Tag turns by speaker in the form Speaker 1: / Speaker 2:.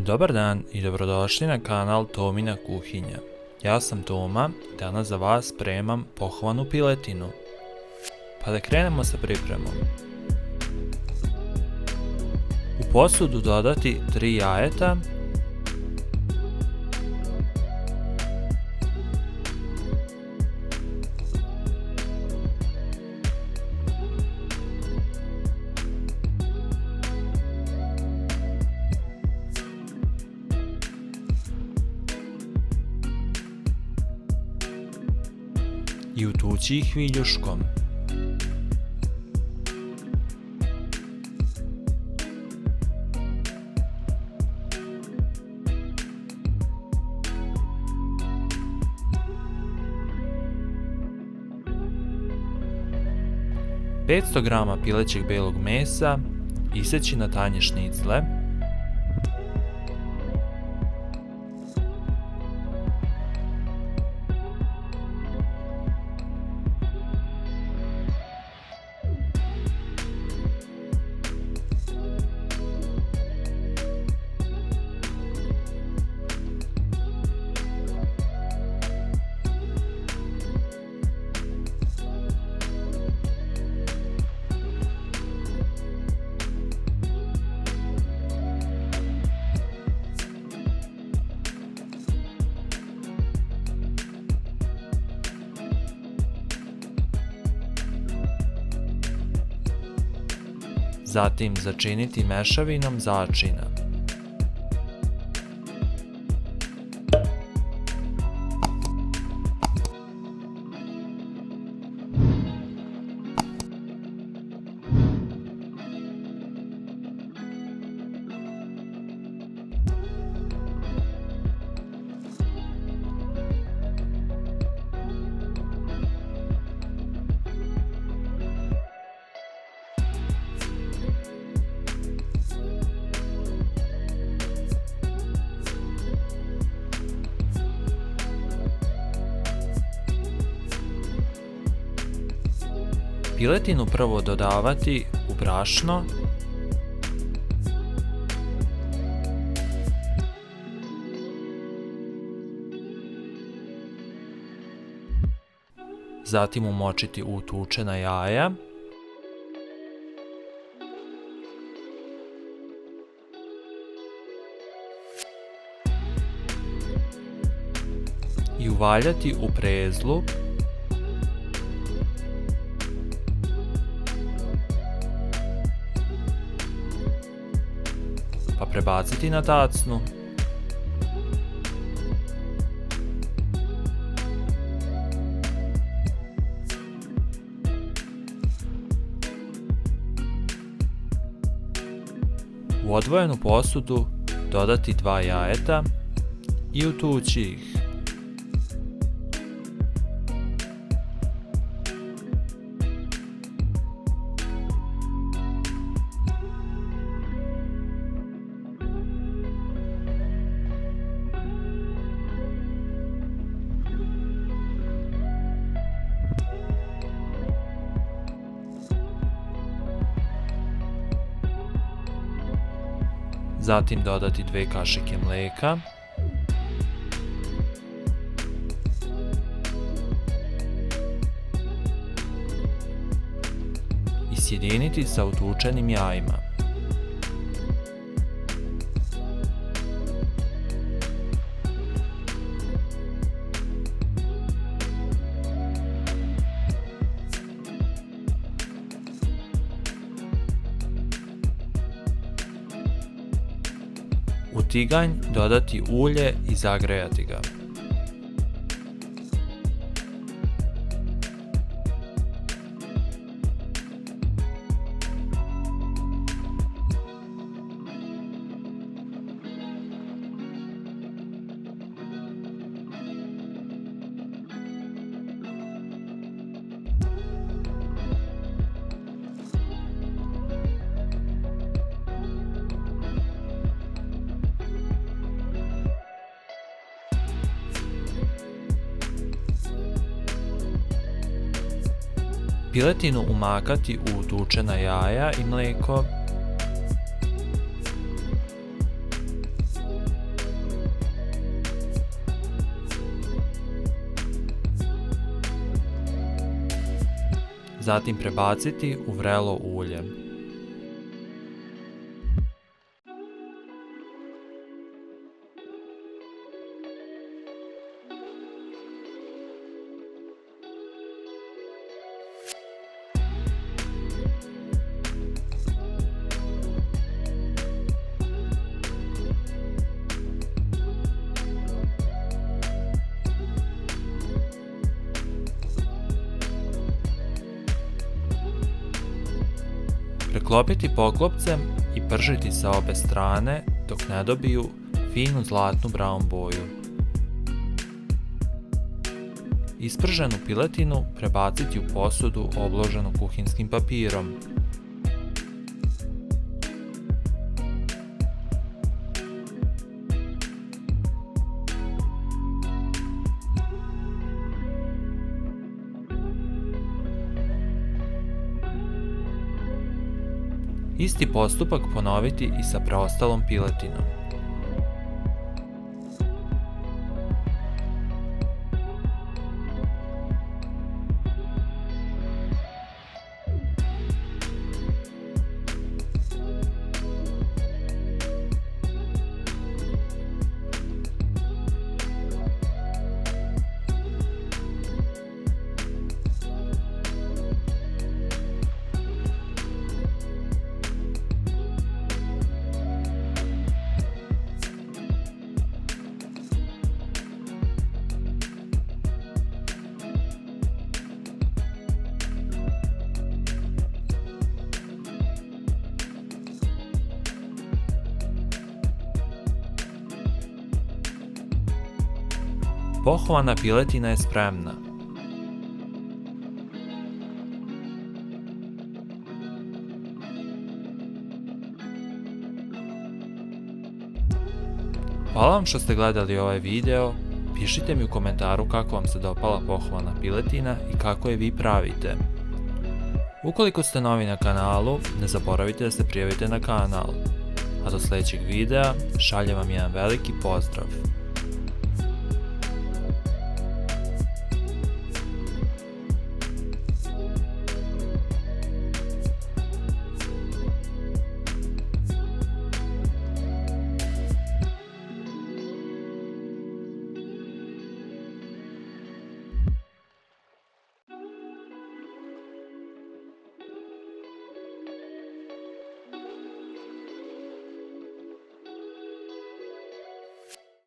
Speaker 1: Dobar dan i dobrodošli na kanal Tomina kuhinja. Ja sam Toma i danas za vas spremam pohvanu piletinu. Pa da krenemo sa pripremom. U posudu dodati 3 jajeta, i utući ih viljuškom. Petsto grama pilećeg belog mesa iseći na tanje šnicle, zatim začiniti mešavinom začina. Piletinu prvo dodavati u brašno, zatim umočiti u utučena jaja, i uvaljati u prezlu, pa prebaciti na tacnu. U odvojenu posudu dodati 2 jajeta i utući ih. Zatim dodati 2 kašike mlijeka, i sjediniti sa utučenim jajima. U tiganj dodati ulje i zagrejati ga. Piletinu umakati u utučena jaja i mlijeko. zatim prebaciti u vrelo ulje. Preklopiti poklopcem i pržiti sa obe strane dok ne dobiju finu zlatnu brown boju. Isprženu piletinu prebaciti u posudu obloženu kuhinskim papirom. Isti postupak ponoviti i sa preostalom piletinom. Pohovana piletina je spremna. Hvala vam što ste gledali ovaj video, pišite mi u komentaru kako vam se dopala pohovana piletina i kako je vi pravite. Ukoliko ste novi na kanalu, ne zaboravite da se prijavite na kanal. A do sljedećeg videa šaljem vam jedan veliki pozdrav.